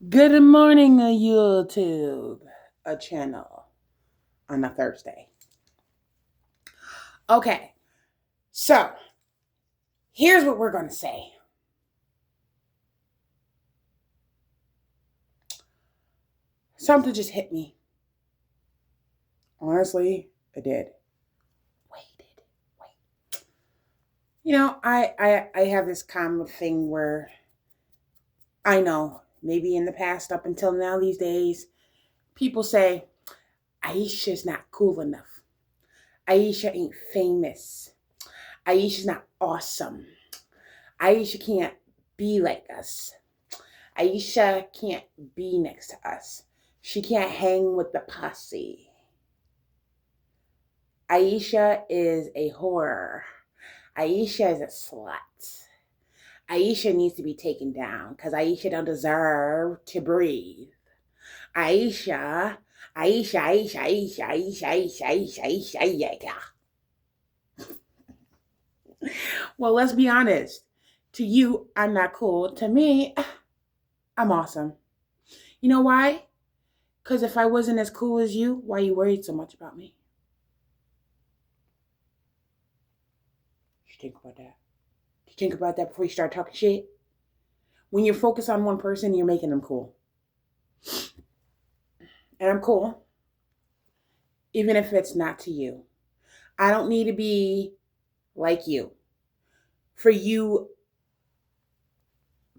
Good morning, YouTube, a channel on a Thursday. Okay, so here's what we're going to say. Something just hit me. Honestly, it did. Wait. I have this common thing where I know maybe in the past up until now these days, people say, Aisha's not cool enough. Aisha ain't famous. Aisha's not awesome. Aisha can't be like us. Aisha can't be next to us. She can't hang with the posse. Aisha is a whore. Aisha is a slut. Aisha needs to be taken down because Aisha don't deserve to breathe. Aisha, Aisha, Aisha, Aisha, Aisha, Aisha, Aisha, Aisha, yeah. Well, let's be honest. To you, I'm not cool. To me, I'm awesome. You know why? Because if I wasn't as cool as you, why you worried so much about me? You think about that. You think about that before you start talking shit. When you're focused on one person, you're making them cool. And I'm cool, even if it's not to you. I don't need to be like you. For you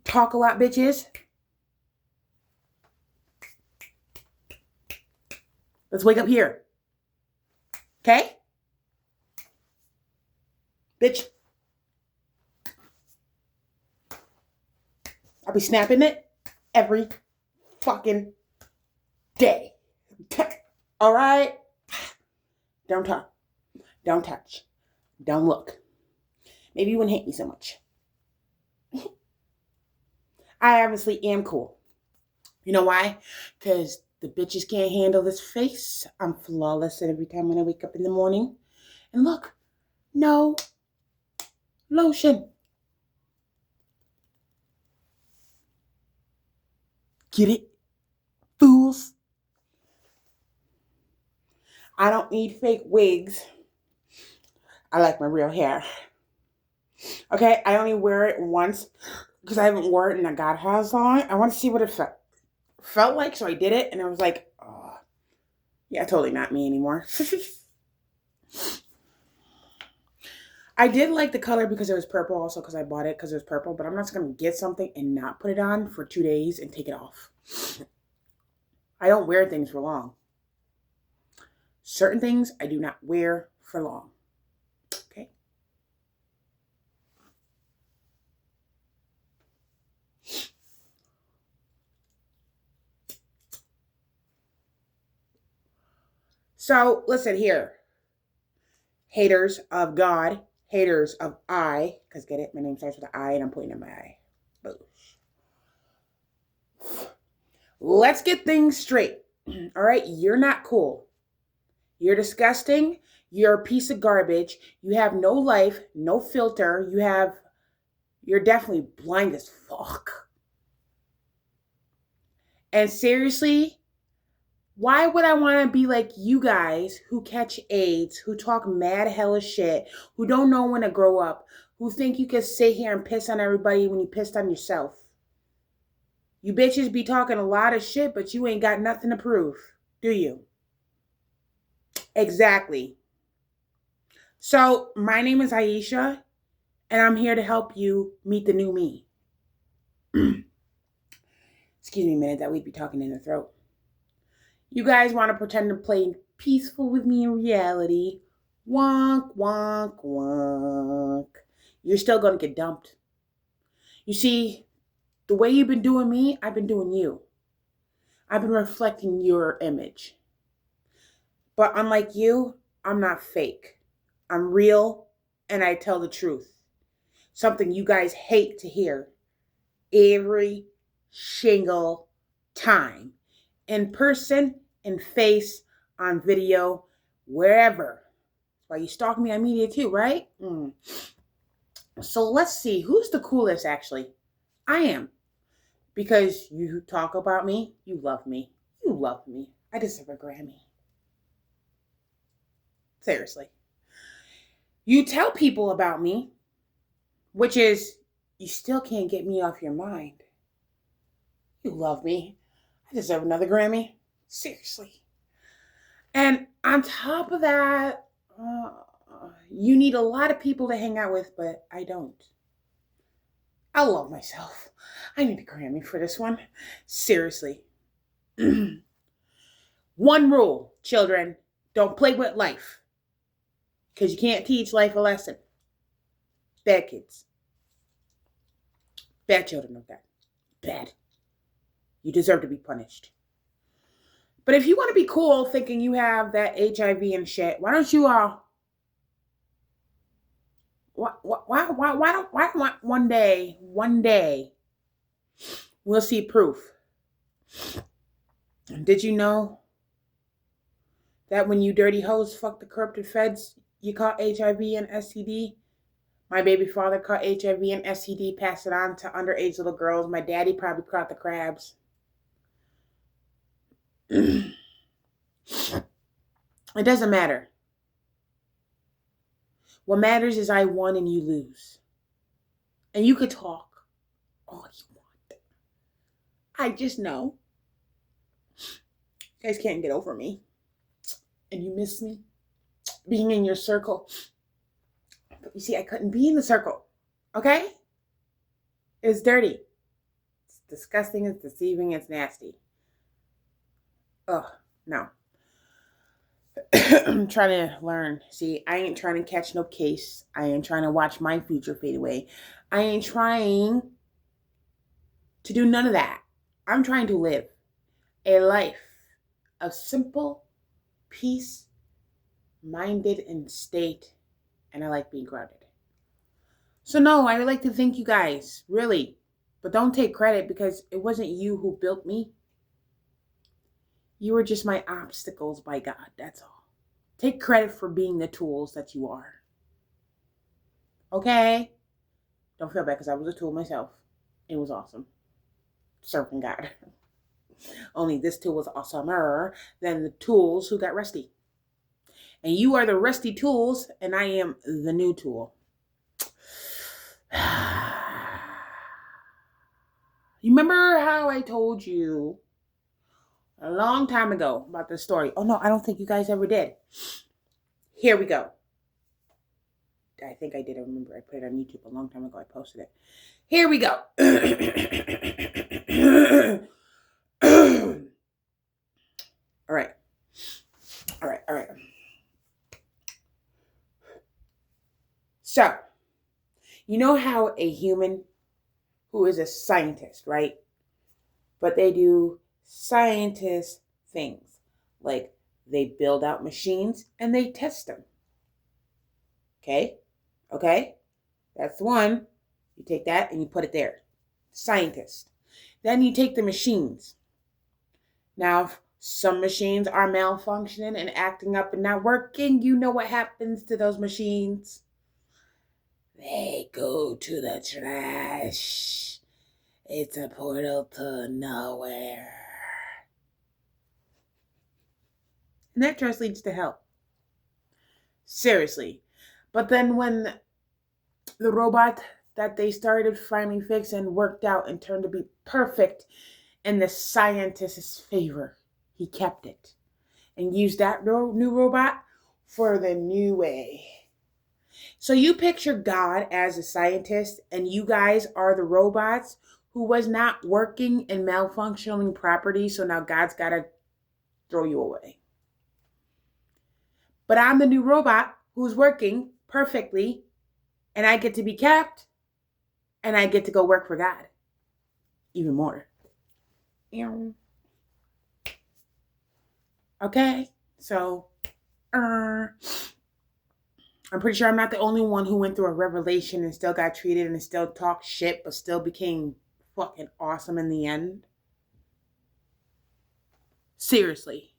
talk a lot, bitches. Let's wake up here. Okay? Bitch. I'll be snapping it every fucking day. All right? Don't talk. Don't touch. Don't look. Maybe you wouldn't hate me so much. I obviously am cool. You know why? Because the bitches can't handle this face. I'm flawless every time when I wake up in the morning. And look, no lotion. Get it? Fools. I don't need fake wigs. I like my real hair. Okay, I only wear it once because I haven't worn it in a god how long. I want to see what it felt like, so I did it, and I was like, oh, yeah, totally not me anymore. I did like the color because it was purple, also because I bought it because it was purple, but I'm not just going to get something and not put it on for 2 days and take it off. I don't wear things for long. Certain things I do not wear for long. Okay? So, listen here. Haters of God, haters of I, because get it? My name starts with an I and I'm pointing at my eye. Boo. Let's get things straight. All right? You're not cool. You're disgusting. You're a piece of garbage. You have no life, no filter. You're definitely blind as fuck. And seriously, why would I want to be like you guys who catch AIDS, who talk mad hella shit, who don't know when to grow up, who think you can sit here and piss on everybody when you pissed on yourself? You bitches be talking a lot of shit, but you ain't got nothing to prove, do you? Exactly. So, my name is Aisha, and I'm here to help you meet the new me. Excuse me a minute, that we'd be talking in the throat. You guys want to pretend to play peaceful with me in reality. Wonk, wonk, wonk. You're still going to get dumped. You see, the way you've been doing me, I've been doing you. I've been reflecting your image. But unlike you, I'm not fake. I'm real and I tell the truth. Something you guys hate to hear every single time. In person, in face, on video, wherever. That's why you stalk me on media too, right? So let's see, who's the coolest actually? I am. Because you talk about me, you love me. You love me. I deserve a Grammy. Seriously. You tell people about me, which is, you still can't get me off your mind. You love me. I deserve another Grammy. Seriously. And on top of that, you need a lot of people to hang out with, but I don't. I love myself. I need a Grammy for this one. Seriously. One rule, children, don't play with life. Because you can't teach life a lesson. Bad kids. Bad children of God. Bad. You deserve to be punished. But if you want to be cool thinking you have that HIV and shit, why don't you all why don't one day we'll see proof. Did you know that when you dirty hoes fuck the corrupted feds, you caught HIV and STD? My baby father caught HIV and STD, passed it on to underage little girls. My daddy probably caught the crabs. It doesn't matter. What matters is I won and you lose. And you could talk all you want. I just know you guys can't get over me. And you miss me being in your circle. But you see, I couldn't be in the circle. Okay? It's dirty. It's disgusting. It's deceiving. It's nasty. Ugh, no. I'm trying to learn. See, I ain't trying to catch no case. I ain't trying to watch my future fade away. I ain't trying to do none of that. I'm trying to live a life of simple peace, minded, and state. And I like being grounded. So no, I would like to thank you guys, really. But don't take credit because it wasn't you who built me. You were just my obstacles by God, that's all. Take credit for being the tools that you are. Okay? Don't feel bad because I was a tool myself. It was awesome. Serving God. Only this tool was awesomer than the tools who got rusty. And you are the rusty tools, and I am the new tool. You remember how I told you a long time ago about this story? Oh no, I don't think you guys ever did. Here we go. I think I did. I remember I put it on YouTube a long time ago. I posted it. Here we go. All right. So, you know how a human who is a scientist, right? But they do scientist things. Like they build out machines and they test them. Okay? That's one. You take that and you put it there. Scientist. Then you take the machines. Now, if some machines are malfunctioning and acting up and not working, you know what happens to those machines? They go to the trash. It's a portal to nowhere. And that just leads to hell. Seriously. But then when the robot that they started finally fixed and worked out and turned to be perfect in the scientist's favor, he kept it and used that new robot for the new way. So you picture God as a scientist and you guys are the robots who was not working and malfunctioning properly, so now God's got to throw you away. But I'm the new robot who's working perfectly, and I get to be kept, and I get to go work for God. Even more. Okay? So, I'm pretty sure I'm not the only one who went through a revelation and still got treated and still talked shit, but still became fucking awesome in the end. Seriously.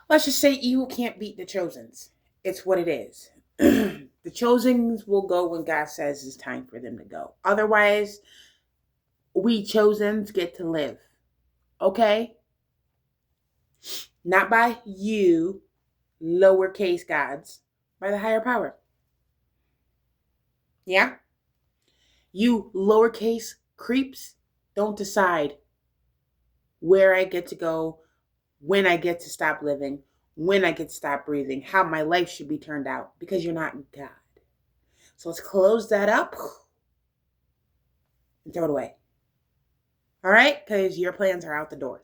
Let's just say evil can't beat the Chosens. It's what it is. The Chosens will go when God says it's time for them to go. Otherwise, we chosens get to live. Okay? Not by you, lowercase gods, by the higher power. Yeah? You lowercase creeps don't decide where I get to go, when I get to stop living, when I get to stop breathing, how my life should be turned out, because you're not God. So let's close that up and throw it away. All right? Because your plans are out the door.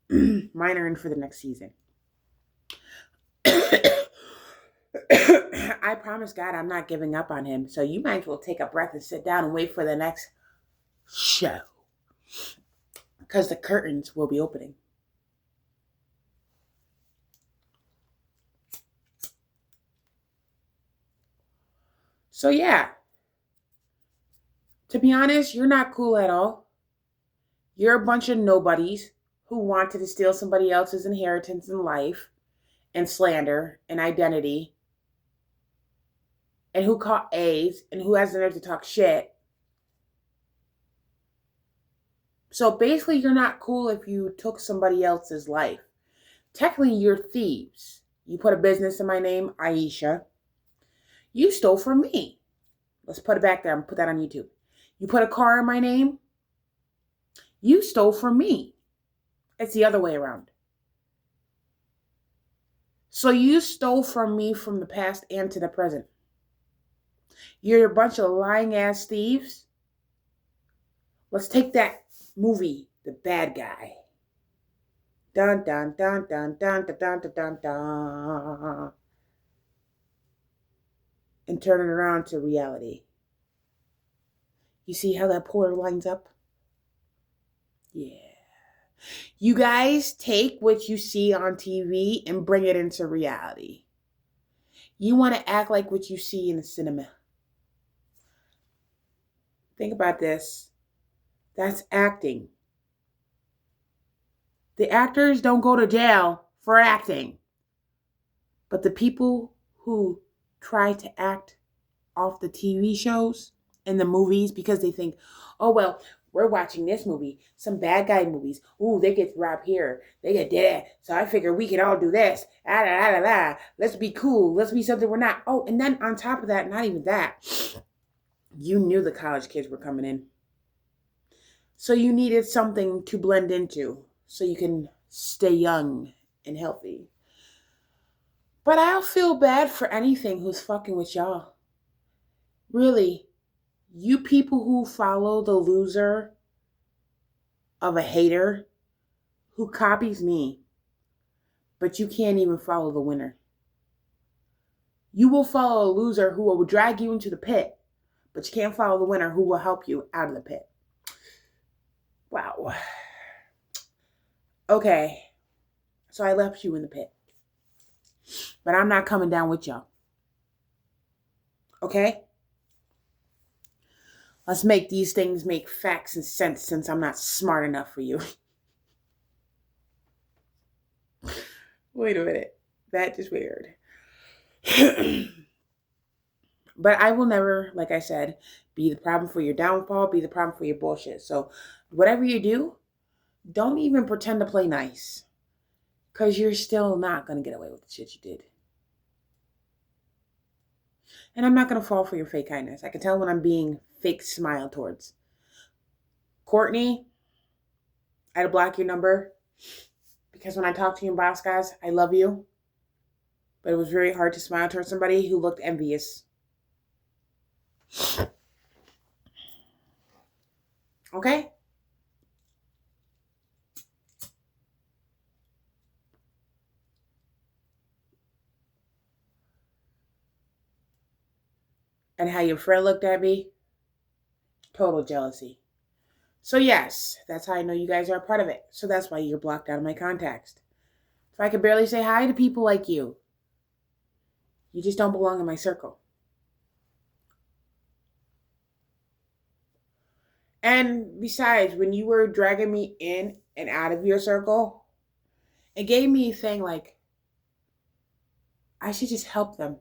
Mine are in for the next season. I promise God I'm not giving up on him. So you might as well take a breath and sit down and wait for the next show. Because the curtains will be opening. So yeah. To be honest, you're not cool at all. You're a bunch of nobodies who wanted to steal somebody else's inheritance in life and slander and identity, and who caught A's and who has the nerve to talk shit. So basically, you're not cool if you took somebody else's life. Technically, you're thieves. You put a business in my name, Aisha. You stole from me. Let's put it back there and put that on YouTube. You put a car in my name. You stole from me. It's the other way around. So you stole from me from the past and to the present. You're a bunch of lying ass thieves. Let's take that movie, The Bad Guy. Dun dun dun dun dun dun dun dun dun dun. And turn it around to reality. You see how that polar lines up? Yeah. You guys take what you see on TV and bring it into reality. You want to act like what you see in the cinema. Think about this. That's acting. The actors don't go to jail for acting. But the people who try to act off the TV shows and the movies because they think, oh, well, we're watching this movie, some bad guy movies. Ooh, they get robbed here. They get dead. So I figure we can all do this. Ah, la, la, la, la. Let's be cool. Let's be something we're not. Oh, and then on top of that, not even that, you knew the college kids were coming in. So you needed something to blend into so you can stay young and healthy. But I'll feel bad for anything who's fucking with y'all. Really, you people who follow the loser of a hater who copies me, but you can't even follow the winner. You will follow a loser who will drag you into the pit, but you can't follow the winner who will help you out of the pit. Wow. Okay, so I left you in the pit, but I'm not coming down with y'all. Okay? Let's make these things make facts and sense since I'm not smart enough for you. Wait a minute. That is weird. But I will never, like I said, be the problem for your downfall, be the problem for your bullshit. So whatever you do, don't even pretend to play nice. Because you're still not going to get away with the shit you did. And I'm not going to fall for your fake kindness. I can tell when I'm being fake smile towards. Courtney, I had to block your number. Because when I talk to you in Boss Guys, I love you. But it was very hard to smile towards somebody who looked envious. Okay? And how your friend looked at me? Total jealousy. So yes, that's how I know you guys are a part of it. So that's why you're blocked out of my contacts. So I can barely say hi to people like you. You just don't belong in my circle. And besides, when you were dragging me in and out of your circle, it gave me a thing like, I should just help them.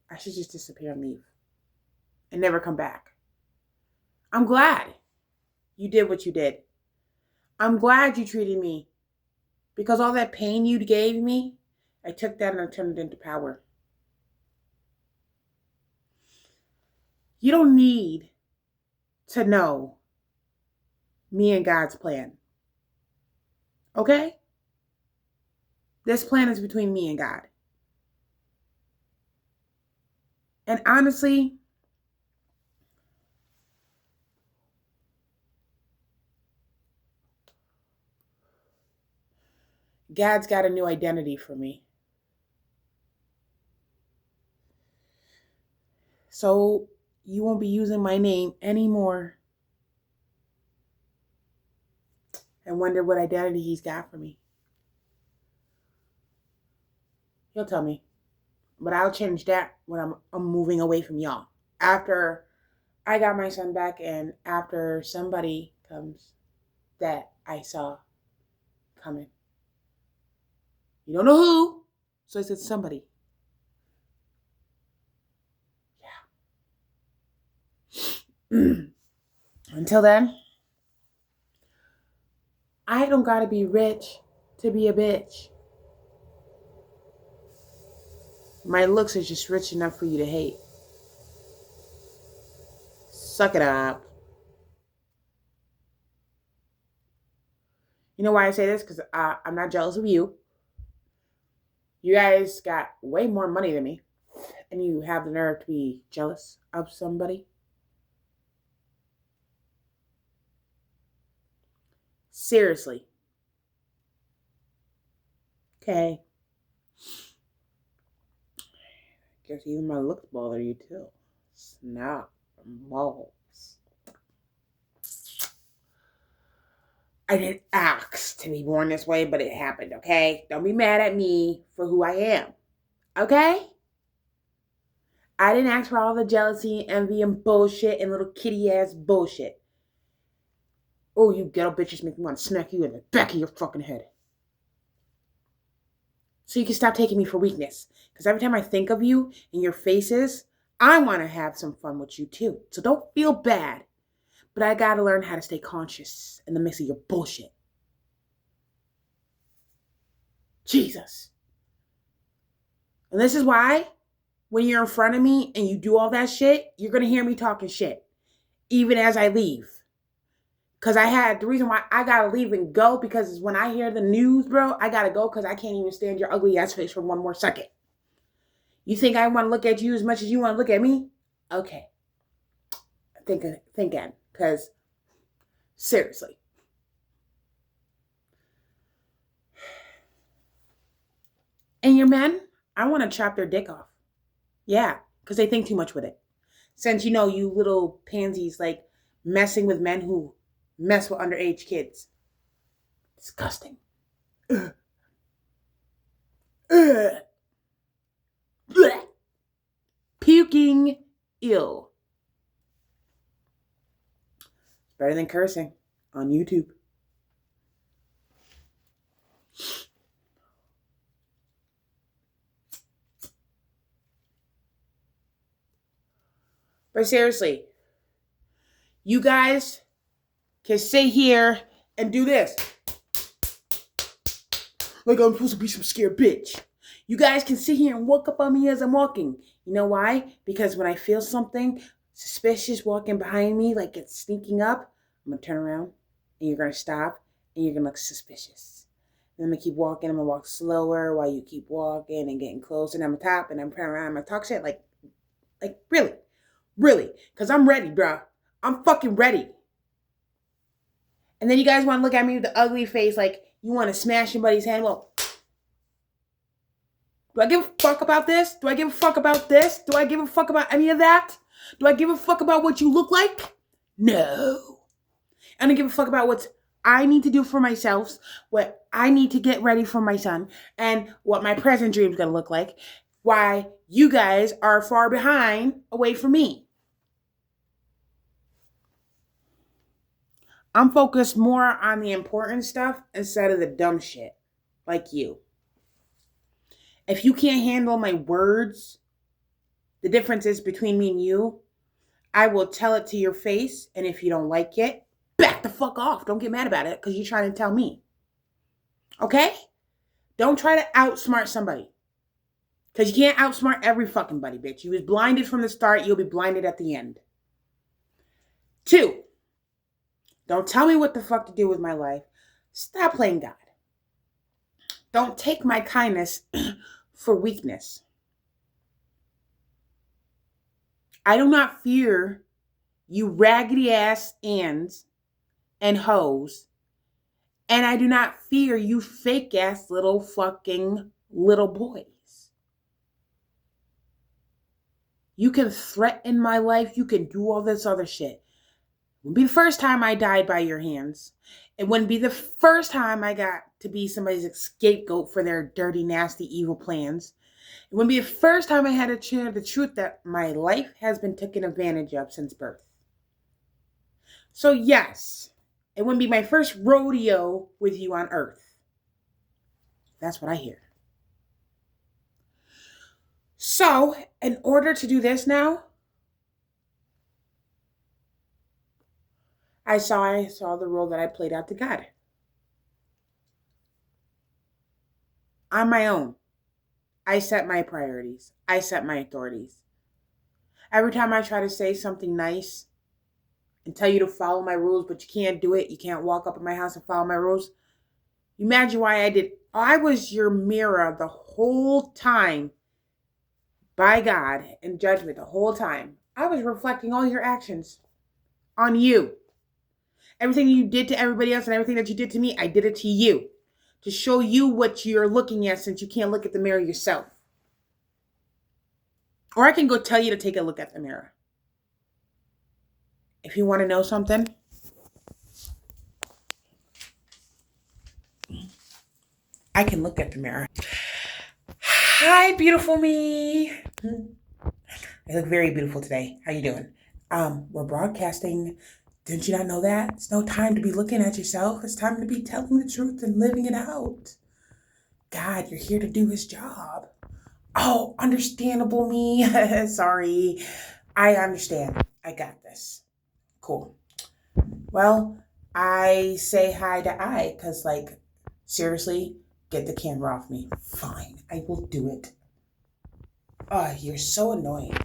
I should just disappear and leave. And never come back. I'm glad you did what you did. I'm glad you treated me because all that pain you gave me, I took that and I turned it into power. You don't need to know me and God's plan. Okay? This plan is between me and God. And honestly, God's got a new identity for me. So you won't be using my name anymore and wonder what identity he's got for me. He'll tell me. But I'll change that when I'm moving away from y'all. After I got my son back and after somebody comes that I saw coming. You don't know who, so I said somebody. Yeah. Until then, I don't gotta be rich to be a bitch. My looks is just rich enough for you to hate. Suck it up. You know why I say this? Because I'm not jealous of you. You guys got way more money than me. And you have the nerve to be jealous of somebody. Seriously. Okay. Guess even my looks bother you too. Snap. Balls. I didn't ask to be born this way, but it happened, okay? Don't be mad at me for who I am. Okay? I didn't ask for all the jealousy, envy, and bullshit and little kitty ass bullshit. Oh, you ghetto bitches make me want to smack you in the back of your fucking head. So you can stop taking me for weakness. Because every time I think of you and your faces, I want to have some fun with you too. So don't feel bad. But I got to learn how to stay conscious in the midst of your bullshit. Jesus. And this is why when you're in front of me and you do all that shit, you're going to hear me talking shit. Even as I leave. Because the reason why I got to leave and go, because when I hear the news, bro, I got to go because I can't even stand your ugly ass face for one more second. You think I want to look at you as much as you want to look at me? Okay. Think again. Because, seriously. And your men, I want to chop their dick off. Yeah, because they think too much with it. Since, you little pansies, like, messing with men who mess with underage kids. Disgusting. Ugh. Ugh. Blech. Puking. Ill. It's better than cursing on YouTube. But seriously, you guys can sit here and do this. Like I'm supposed to be some scared bitch. You guys can sit here and walk up on me as I'm walking. You know why? Because when I feel something suspicious walking behind me, like it's sneaking up, I'm going to turn around and you're going to stop and you're going to look suspicious. And I'm going to keep walking. I'm going to walk slower while you keep walking and getting closer. And I'm going to top and I'm turning around. I'm going to talk shit like really. Really. Because I'm ready, bro. I'm fucking ready. And then you guys want to look at me with the ugly face like you want to smash somebody's hand. Well, do I give a fuck about this? Do I give a fuck about this? Do I give a fuck about any of that? Do I give a fuck about what you look like? No. I don't give a fuck about what I need to do for myself, what I need to get ready for my son, and what my present dream is going to look like. Why you guys are far behind away from me. I'm focused more on the important stuff instead of the dumb shit, like you. If you can't handle my words, the difference is between me and you, I will tell it to your face. And if you don't like it, back the fuck off. Don't get mad about it because you're trying to tell me. Okay? Don't try to outsmart somebody. Because you can't outsmart every fucking buddy, bitch. You was blinded from the start. You'll be blinded at the end. 2, don't tell me what the fuck to do with my life. Stop playing God. Don't take my kindness for weakness. I do not fear you raggedy ass ands and hoes. And I do not fear you fake ass little fucking little boys. You can threaten my life. You can do all this other shit. It wouldn't be the first time I died by your hands. It wouldn't be the first time I got to be somebody's scapegoat for their dirty, nasty, evil plans. It wouldn't be the first time I had to share the truth that my life has been taken advantage of since birth. So yes, it wouldn't be my first rodeo with you on earth. That's what I hear. So, in order to do this now, I saw the role that I played out to God. On my own, I set my priorities. I set my authorities. Every time I try to say something nice and tell you to follow my rules, but you can't do it, you can't walk up in my house and follow my rules, you imagine why I did. I was your mirror the whole time by God and judgment the whole time. I was reflecting all your actions on you. Everything you did to everybody else and everything that you did to me, I did it to you. To show you what you're looking at since you can't look at the mirror yourself. Or I can go tell you to take a look at the mirror. If you want to know something, I can look at the mirror. Hi, beautiful me. I look very beautiful today. How you doing? We're broadcasting. Didn't you not know that? It's no time to be looking at yourself. It's time to be telling the truth and living it out. God, you're here to do his job. Oh, understandable me. Sorry. I understand. I got this. Cool. Well, I say hi to I because, like, seriously, get the camera off me. Fine. I will do it. Oh, you're so annoying.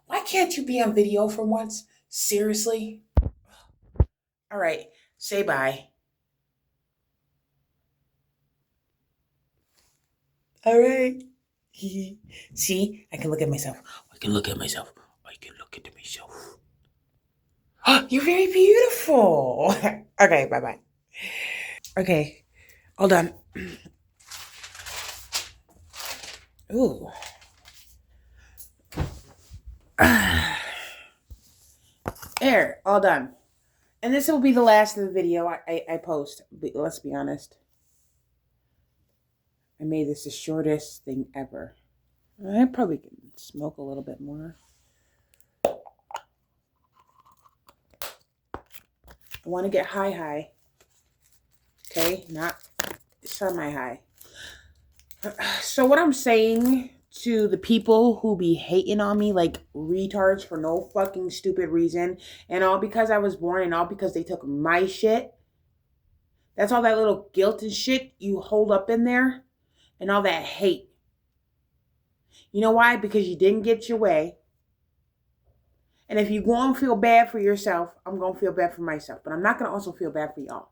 Why can't you be on video for once? Seriously? All right. Say bye. All right. See, I can look at myself. I can look at myself. I can look at myself. Oh, you're very beautiful. Okay, bye-bye. Okay, all done. Ooh. There, all done. And this will be the last of the video I post. But let's be honest. I made this the shortest thing ever. I probably can smoke a little bit more. I want to get high. Okay, not semi-high. So what I'm saying to the people who be hating on me like retards for no fucking stupid reason, and all because I was born and all because they took my shit, that's all that little guilt and shit you hold up in there and all that hate. You know why? Because you didn't get your way. And if you go and feel bad for yourself, I'm going to feel bad for myself. But I'm not going to also feel bad for y'all.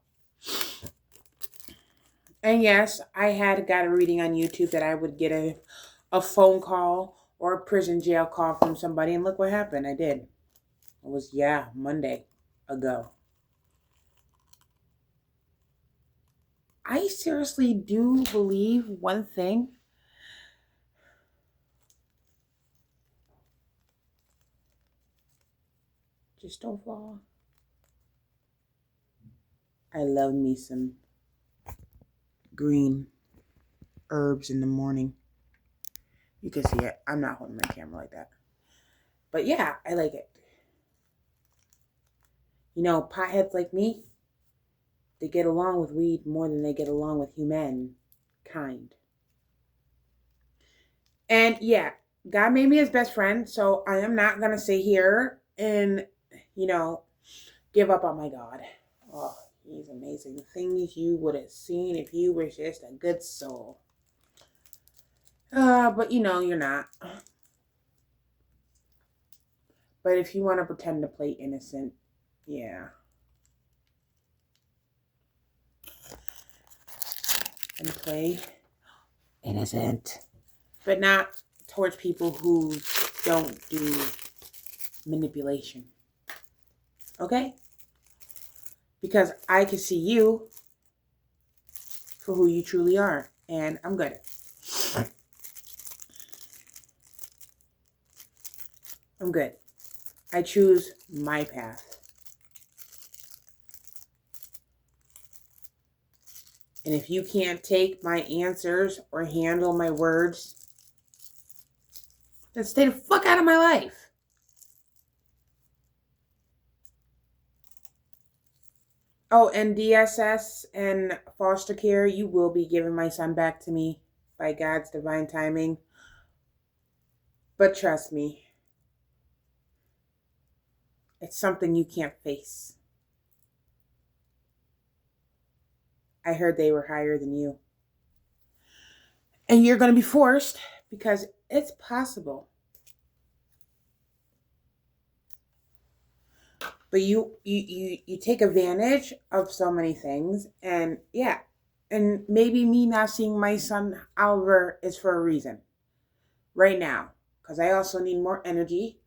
And yes, I had got a reading on YouTube that I would get a phone call or a prison jail call from somebody. And look what happened. I did. It was, Monday ago. I seriously do believe one thing. Just don't fall. I love me some green herbs in the morning. You can see it. I'm not holding my camera like that. But yeah, I like it. You know, potheads like me, they get along with weed more than they get along with humankind. And yeah, God made me his best friend, so I am not going to sit here and give up on my God. Oh, he's amazing. The things you would have seen if you were just a good soul. But you're not. But if you want to pretend to play innocent, yeah. And play innocent. But not towards people who don't do manipulation. Okay? Because I can see you for who you truly are. And I'm good. I'm good. I choose my path. And if you can't take my answers or handle my words, then stay the fuck out of my life. Oh, and DSS and foster care, you will be giving my son back to me by God's divine timing. But trust me, it's something you can't face. I heard they were higher than you. And you're going to be forced because it's possible. But you take advantage of so many things. And yeah, and maybe me not seeing my son Oliver is for a reason right now. Because I also need more energy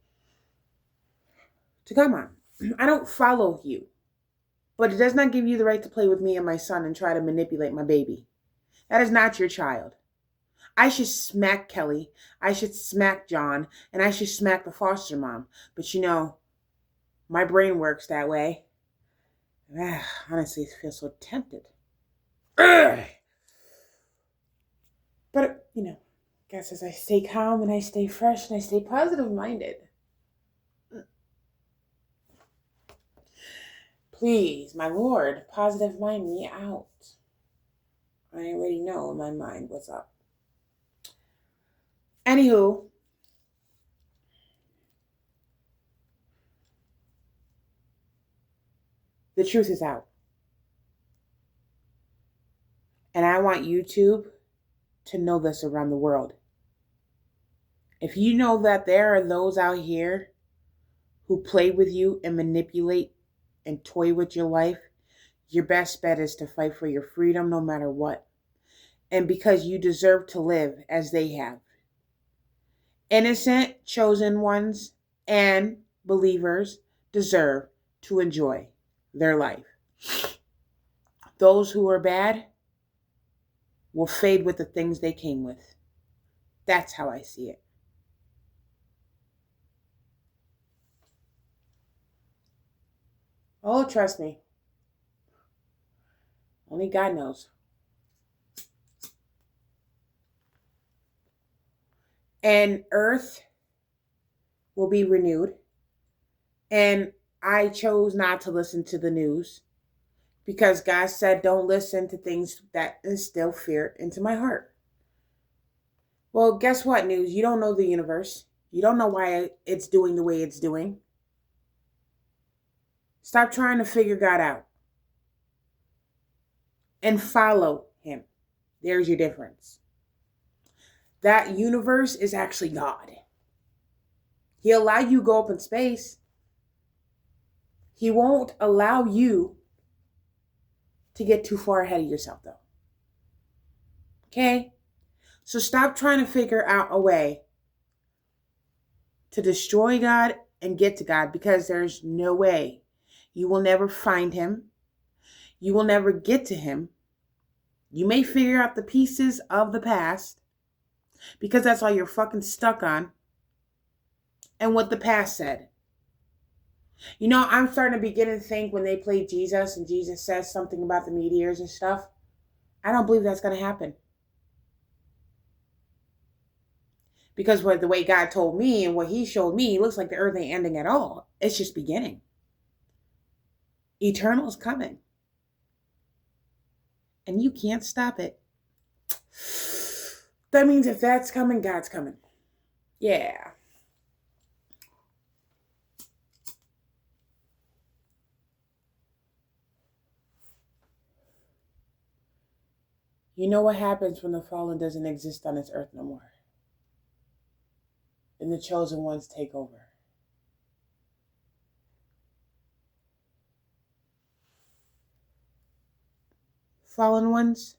to come on. I don't follow you. But it does not give you the right to play with me and my son and try to manipulate my baby. That is not your child. I should smack Kelly. I should smack John. And I should smack the foster mom. But my brain works that way. Honestly, I feel so tempted. But, guess as I stay calm and I stay fresh and I stay positive-minded. Please, my Lord, positive mind me out. I already know in my mind what's up. Anywho, the truth is out. And I want YouTube to know this around the world. If you know that there are those out here who play with you and manipulate and toy with your life, your best bet is to fight for your freedom no matter what. And because you deserve to live as they have. Innocent, chosen ones, and believers deserve to enjoy their life. Those who are bad will fade with the things they came with. That's how I see it. Oh, trust me. Only God knows. And earth will be renewed. And I chose not to listen to the news because God said don't listen to things that instill fear into my heart. Well, guess what, news? You don't know the universe. You don't know why it's doing the way it's doing. Stop trying to figure God out. And follow him. There's your difference. That universe is actually God. He'll allow you to go up in space. He won't allow you to get too far ahead of yourself, though. Okay? So stop trying to figure out a way to destroy God and get to God, because there's no way. You will never find him. You will never get to him. You may figure out the pieces of the past because that's all you're fucking stuck on and what the past said. I'm starting to begin to think when they play Jesus and Jesus says something about the meteors and stuff, I don't believe that's going to happen. Because the way God told me and what he showed me, it looks like the earth ain't ending at all. It's just beginning. Eternal is coming. And you can't stop it. That means if that's coming, God's coming. Yeah. You know what happens when the fallen doesn't exist on this earth no more? And the chosen ones take over. Fallen ones,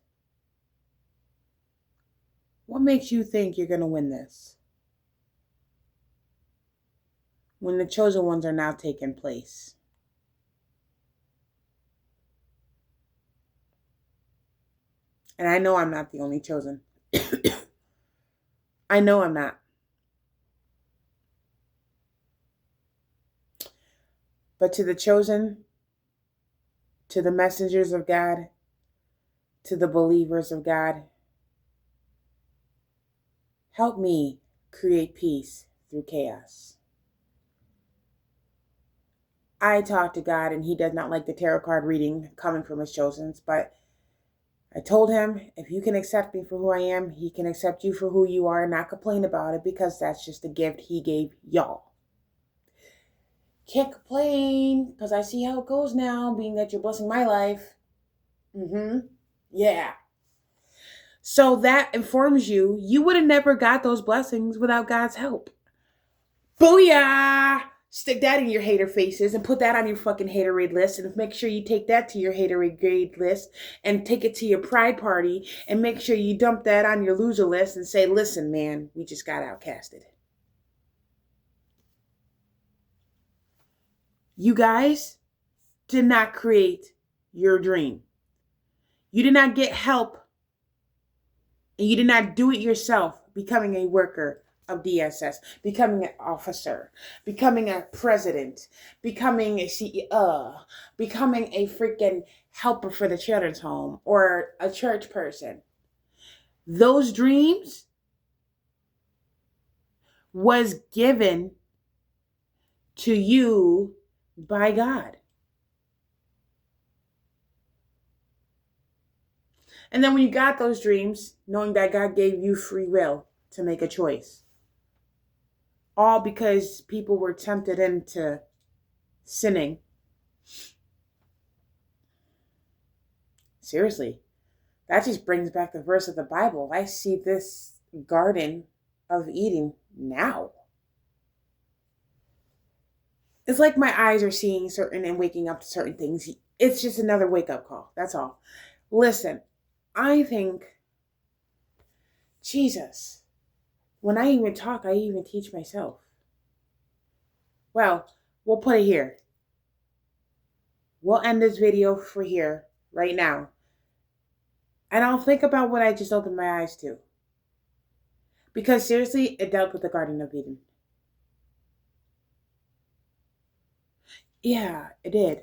what makes you think you're going to win this? When the chosen ones are now taking place. And I know I'm not the only chosen. I know I'm not. But to the chosen, to the messengers of God, to the believers of God, help me create peace through chaos. I talk to God and he does not like the tarot card reading coming from his chosens, but I told him, if you can accept me for who I am, he can accept you for who you are and not complain about it, because that's just a gift he gave y'all. Can't complain, because I see how it goes now, being that you're blessing my life. Yeah. So that informs you, you would have never got those blessings without God's help. Booyah! Stick that in your hater faces and put that on your fucking haterade list, and make sure you take that to your haterade grade list and take it to your pride party, and make sure you dump that on your loser list and say, listen, man, we just got outcasted. You guys did not create your dream. You did not get help, and you did not do it yourself, becoming a worker of DSS, becoming an officer, becoming a president, becoming a CEO, becoming a freaking helper for the children's home, or a church person. Those dreams was given to you by God. And then when you got those dreams, knowing that God gave you free will to make a choice, all because people were tempted into sinning. Seriously, that just brings back the verse of the Bible. I see this Garden of Eden now. It's like my eyes are seeing certain and waking up to certain things. It's just another wake-up call. That's all. Listen, I think, Jesus, when I even talk, I even teach myself. Well, we'll put it here. We'll end this video for here, right now. And I'll think about what I just opened my eyes to. Because seriously, it dealt with the Garden of Eden. Yeah, it did.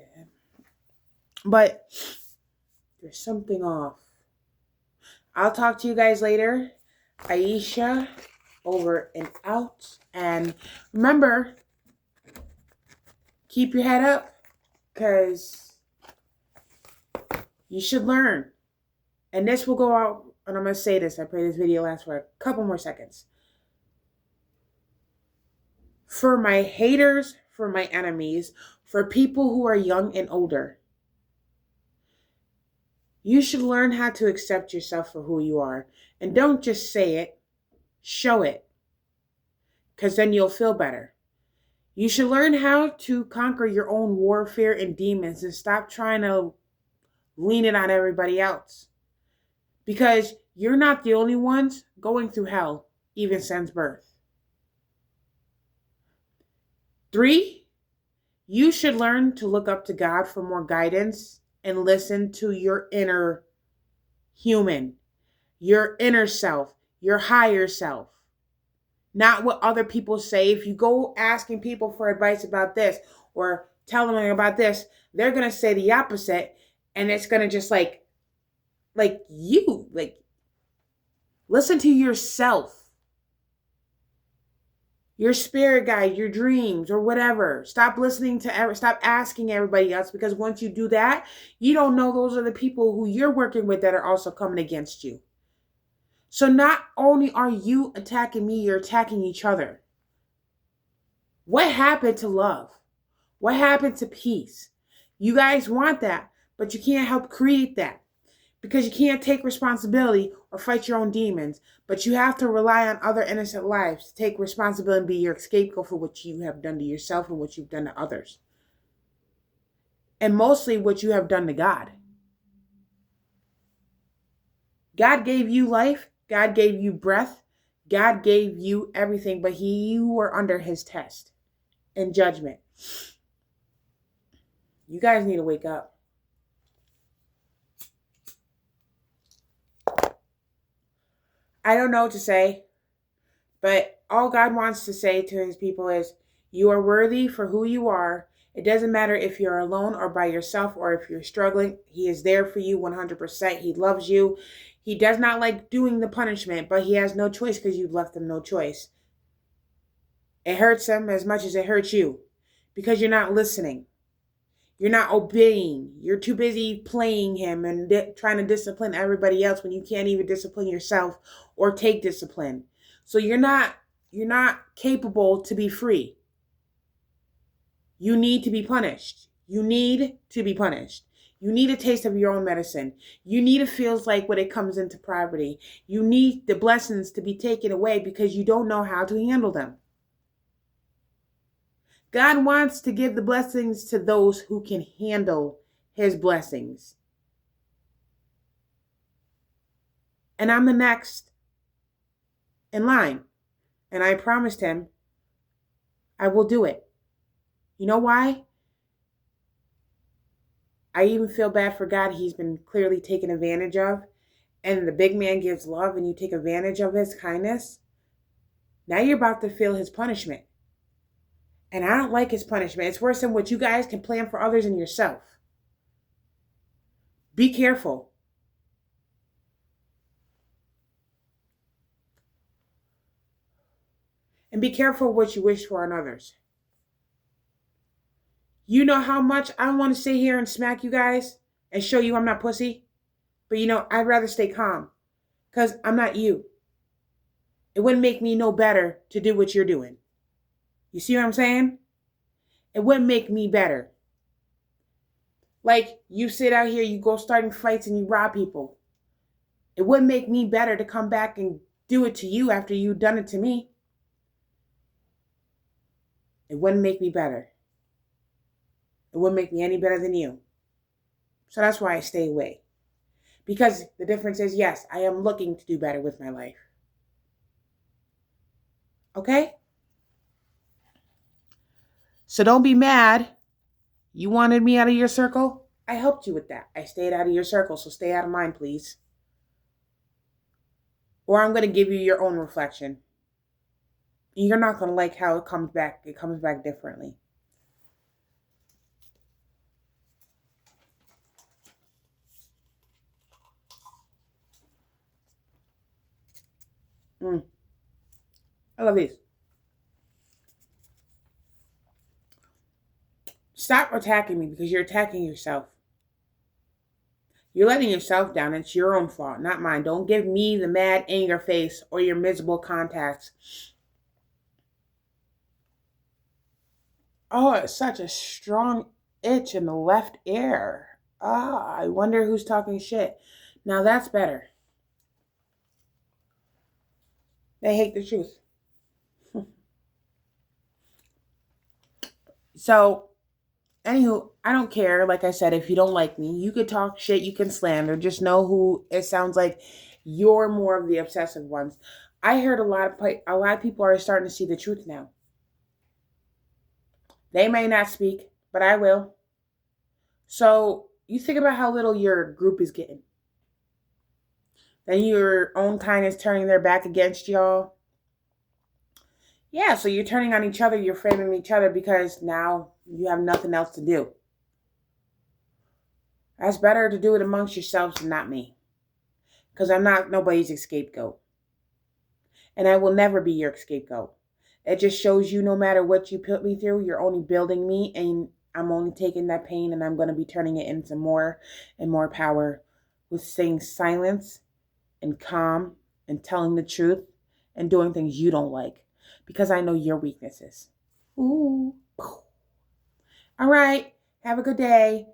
But there's something off. I'll talk to you guys later. Aisha, over and out. And remember, keep your head up, because you should learn. And this will go out, and I'm going to say this. I pray this video lasts for a couple more seconds. For my haters, for my enemies, for people who are young and older, you should learn how to accept yourself for who you are. And don't just say it, show it. Because then you'll feel better. You should learn how to conquer your own warfare and demons and stop trying to lean it on everybody else. Because you're not the only ones going through hell, even since birth. 3, you should learn to look up to God for more guidance and listen to your inner human, your inner self, your higher self. Not what other people say. If you go asking people for advice about this or telling them about this, they're going to say the opposite. And it's going to just like listen to yourself. Your spirit guide, your dreams, or whatever. Stop asking everybody else, because once you do that, you don't know those are the people who you're working with that are also coming against you. So not only are you attacking me, you're attacking each other. What happened to love? What happened to peace? You guys want that, but you can't help create that. Because you can't take responsibility or fight your own demons, but you have to rely on other innocent lives to take responsibility and be your scapegoat for what you have done to yourself and what you've done to others. And mostly what you have done to God. God gave you life. God gave you breath. God gave you everything, but you were under his test and judgment. You guys need to wake up. I don't know what to say, but all God wants to say to his people is, you are worthy for who you are. It doesn't matter if you're alone or by yourself or if you're struggling. He is there for you 100%. He loves you. He does not like doing the punishment, but he has no choice because you've left him no choice. It hurts him as much as it hurts you because you're not listening. You're not obeying. You're too busy playing him and trying to discipline everybody else when you can't even discipline yourself or take discipline. So you're not capable to be free. You need to be punished. You need to be punished. You need a taste of your own medicine. You need to feel like when it comes into poverty. You need the blessings to be taken away because you don't know how to handle them. God wants to give the blessings to those who can handle his blessings. And I'm the next in line. And I promised him I will do it. You know why? I even feel bad for God. He's been clearly taken advantage of. And the big man gives love and you take advantage of his kindness. Now you're about to feel his punishment. And I don't like his punishment. It's worse than what you guys can plan for others and yourself. Be careful. And be careful what you wish for on others. You know how much I want to sit here and smack you guys and show you I'm not pussy? But I'd rather stay calm because I'm not you. It wouldn't make me no better to do what you're doing. You see what I'm saying? It wouldn't make me better. Like you sit out here, you go starting fights and you rob people. It wouldn't make me better to come back and do it to you after you've done it to me. It wouldn't make me better. It wouldn't make me any better than you. So that's why I stay away. Because the difference is, yes, I am looking to do better with my life. Okay? So don't be mad. You wanted me out of your circle? I helped you with that. I stayed out of your circle, so stay out of mine, please. Or I'm going to give you your own reflection. You're not going to like how it comes back. It comes back differently. I love these. Stop attacking me because you're attacking yourself. You're letting yourself down. It's your own fault, not mine. Don't give me the mad anger face or your miserable contacts. Oh, it's such a strong itch in the left ear. I wonder who's talking shit. Now that's better. They hate the truth. So, anywho, I don't care. Like I said, if you don't like me, you could talk shit, you can slander. Just know who it sounds like you're more of the obsessive ones. I heard a lot of people are starting to see the truth now. They may not speak, but I will. So you think about how little your group is getting. Then your own kind is turning their back against y'all. Yeah, so you're turning on each other, you're framing each other because now you have nothing else to do. That's better to do it amongst yourselves and not me. Because I'm not nobody's scapegoat. And I will never be your scapegoat. It just shows you no matter what you put me through, you're only building me and I'm only taking that pain and I'm going to be turning it into more and more power with staying silent and calm and telling the truth and doing things you don't like because I know your weaknesses. Ooh. All right. Have a good day.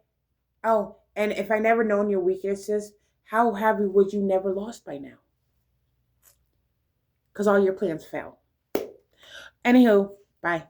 Oh, and if I never known your weaknesses, how happy would you never lost by now? Because all your plans fell. Anywho, bye.